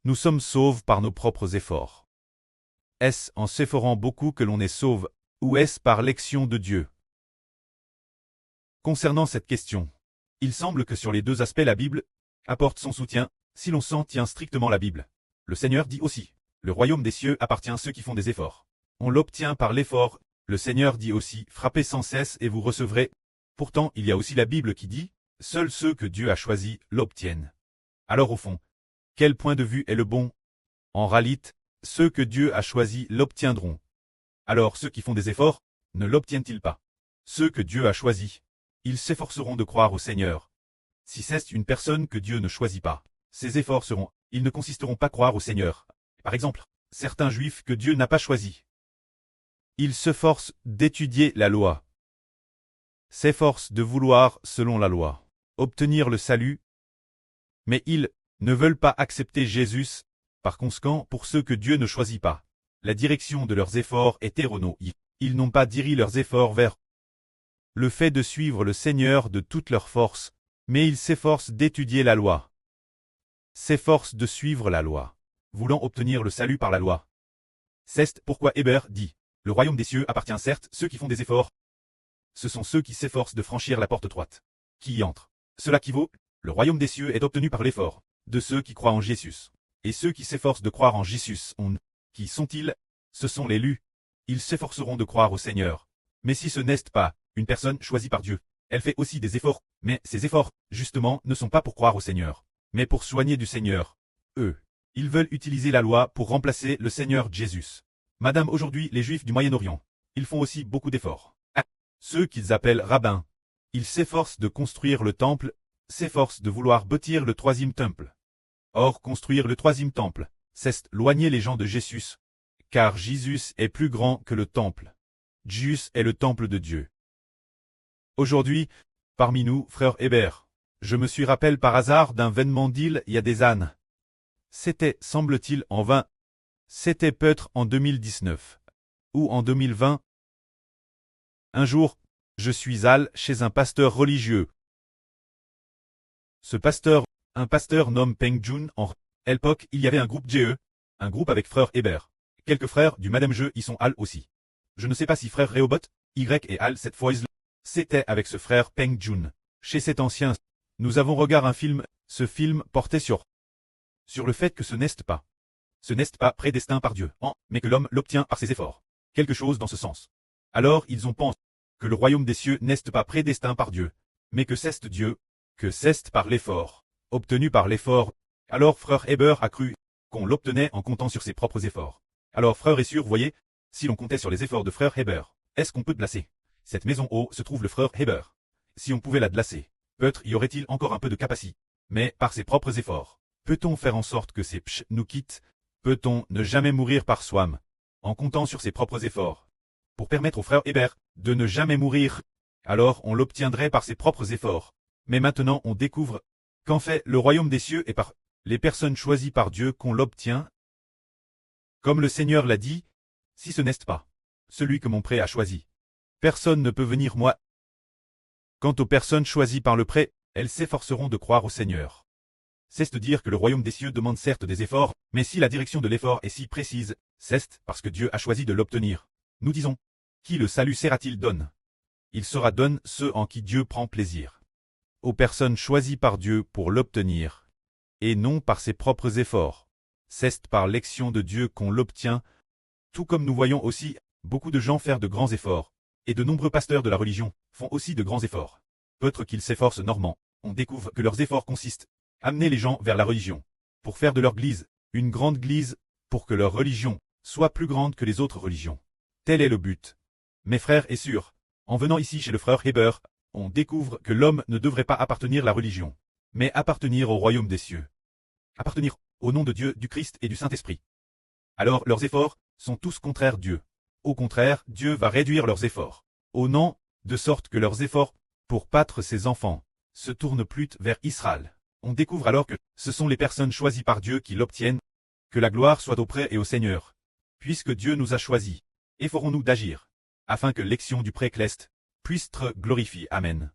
nous sommes sauvés par nos propres efforts. Est-ce en s'efforant beaucoup que l'on est sauvé, ou est-ce par l'élection de Dieu? Concernant cette question, il semble que sur les deux aspects la Bible apporte son soutien, si l'on s'en tient strictement la Bible. Le Seigneur dit aussi, le royaume des cieux appartient à ceux qui font des efforts. On l'obtient par l'effort. Le Seigneur dit aussi, frappez sans cesse et vous recevrez. Pourtant, il y a aussi la Bible qui dit, seuls ceux que Dieu a choisis l'obtiennent. Alors au fond, quel point de vue est le bon? En réalité, ceux que Dieu a choisis l'obtiendront. Alors ceux qui font des efforts, ne l'obtiennent-ils pas? Ceux que Dieu a choisis, ils s'efforceront de croire au Seigneur. Si c'est une personne que Dieu ne choisit pas, ses efforts ils ne consisteront pas à croire au Seigneur. Par exemple, certains Juifs que Dieu n'a pas choisis. Ils s'efforcent d'étudier la loi, s'efforcent de vouloir, selon la loi, obtenir le salut, mais ils ne veulent pas accepter Jésus. Par conséquent, pour ceux que Dieu ne choisit pas, la direction de leurs efforts est erronée. Ils n'ont pas dirigé leurs efforts vers le fait de suivre le Seigneur de toute leur force, mais ils s'efforcent d'étudier la loi, s'efforcent de suivre la loi, voulant obtenir le salut par la loi. C'est pourquoi Héber dit, le royaume des cieux appartient certes ceux qui font des efforts. Ce sont ceux qui s'efforcent de franchir la porte étroite, qui y entrent. Cela qui vaut, le royaume des cieux est obtenu par l'effort de ceux qui croient en Jésus. Et ceux qui s'efforcent de croire en Jésus, qui sont-ils? Ce sont les élus. Ils s'efforceront de croire au Seigneur. Mais si ce n'est pas une personne choisie par Dieu, elle fait aussi des efforts, mais ces efforts, justement, ne sont pas pour croire au Seigneur, mais pour soigner du Seigneur. Eux, ils veulent utiliser la loi pour remplacer le Seigneur Jésus. Madame, aujourd'hui, les Juifs du Moyen-Orient, ils font aussi beaucoup d'efforts. Ceux qu'ils appellent rabbins, ils s'efforcent de construire le temple, s'efforcent de vouloir bâtir le troisième temple. Or, construire le troisième temple, c'est éloigner les gens de Jésus, car Jésus est plus grand que le temple. Jésus est le temple de Dieu. Aujourd'hui, parmi nous, frère Héber, je me suis rappelé par hasard d'un événement d'il y a des années. C'était, semble-t-il, en vain. C'était peut-être en 2019. Ou en 2020. Un jour, je suis allé chez un pasteur religieux. Ce pasteur, un pasteur nommé Peng Jun, en l'époque, il y avait un groupe GE, un groupe avec frère Héber. Quelques frères du Madame Jeu y sont allés aussi. Je ne sais pas si frère Rehoboth, Y et Al cette fois, c'était avec ce frère Peng Jun. Chez cet ancien, nous avons regardé un film. Ce film portait sur le fait que ce n'est pas prédestiné par Dieu, mais que l'homme l'obtient par ses efforts. Quelque chose dans ce sens. Alors ils ont pensé que le royaume des cieux n'est pas prédestiné par Dieu, mais que c'est Dieu, que c'est par l'effort, obtenu par l'effort. Alors frère Héber a cru qu'on l'obtenait en comptant sur ses propres efforts. Alors frère est sûr, voyez, si l'on comptait sur les efforts de frère Héber, est-ce qu'on peut placer cette maison où se trouve le frère Héber? Si on pouvait la placer, peut-être y aurait-il encore un peu de capacité. Mais par ses propres efforts, peut-on faire en sorte que ces pch nous quittent? Peut-on ne jamais mourir par soi-même, en comptant sur ses propres efforts? Pour permettre au frère Héber de ne jamais mourir, alors on l'obtiendrait par ses propres efforts. Mais maintenant on découvre qu'en fait le royaume des cieux est par les personnes choisies par Dieu qu'on l'obtient. Comme le Seigneur l'a dit, si ce n'est pas celui que mon pré a choisi, personne ne peut venir moi. Quant aux personnes choisies par le pré, elles s'efforceront de croire au Seigneur. C'est de dire que le royaume des cieux demande certes des efforts, mais si la direction de l'effort est si précise, c'est parce que Dieu a choisi de l'obtenir. Nous disons, qui le salut sera-t-il donne? Il sera donne ceux en qui Dieu prend plaisir. Aux personnes choisies par Dieu pour l'obtenir, et non par ses propres efforts. C'est par l'élection de Dieu qu'on l'obtient, tout comme nous voyons aussi beaucoup de gens faire de grands efforts, et de nombreux pasteurs de la religion font aussi de grands efforts. Peut-être qu'ils s'efforcent normand, on découvre que leurs efforts consistent à amener les gens vers la religion, pour faire de leur église une grande église, pour que leur religion soit plus grande que les autres religions. Tel est le but. Mes frères et sœurs, en venant ici chez le frère Héber, on découvre que l'homme ne devrait pas appartenir à la religion, mais appartenir au royaume des cieux. Appartenir au nom de Dieu, du Christ et du Saint-Esprit. Alors leurs efforts sont tous contraires Dieu. Au contraire, Dieu va réduire leurs efforts, au nom, de sorte que leurs efforts, pour battre ses enfants, se tournent plus vers Israël. On découvre alors que ce sont les personnes choisies par Dieu qui l'obtiennent. Que la gloire soit auprès et au Seigneur. Puisque Dieu nous a choisis, efforons-nous d'agir, afin que l'élection du pré-céleste puisse être glorifiée. Amen.